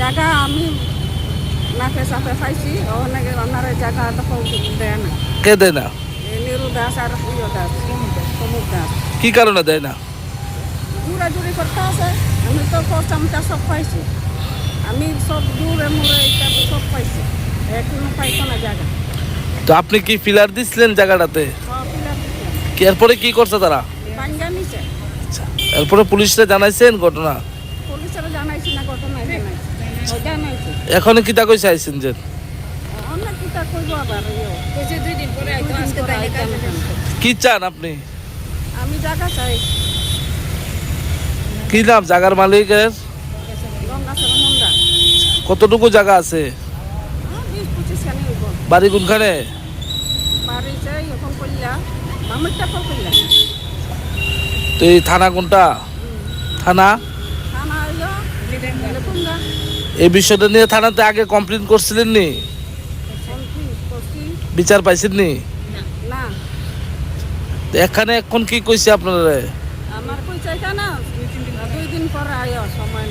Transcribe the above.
জায়গা আমি নাকে চাপে পাইছি অনেকে ওনারা জায়গা দখল দেয় না। কে দেয় না? নিরু দাস আর দাস সমুখ দাস কি কারণে দেয় না? জুড়াজুড়ি করতে আছে। আমি তো চামচা সব পাইছি, আমি সব দূরে মুড়ে এটা সব পাইছি, এখনো পাইছো না জায়গা। তো আপনি কি ফিলার দিছিলেন জায়গাটাতে? সব এরপরে কি করছে তারা? বাঙ্গা নিছে। এরপরে পুলিশে জানাইছেন ঘটনা? পুলিশের জানাইছি না ঘটনা জানাইছি। এখন কি তা কইছে আইছেন যে? অনেক কিতা কইব আবার 2 দিন পরে কি চান আপনি? আমি জায়গা চাই। কি নাম জায়গার মালিকের? গঙ্গাচরণ মুন্ডা। কতটুকু জায়গা আছে? 20-25 খানি হইব। বাড়ি কোনখানে? বাড়ি চাই এখন কইলা মামিরটা ফল কইলা। তো এই থানা কোনটা? থানা থানা হইলো লেপুঙ্গা। এই বিষয়টা নিয়ে থানাতে আগে কমপ্লেন করছিলেন নি? করছি বিচার পাইছেন নি? না। তো এখানে এখন কি কইছে আপনারা? আমার কই চাইতা না 2 দিন পরে আয় সময়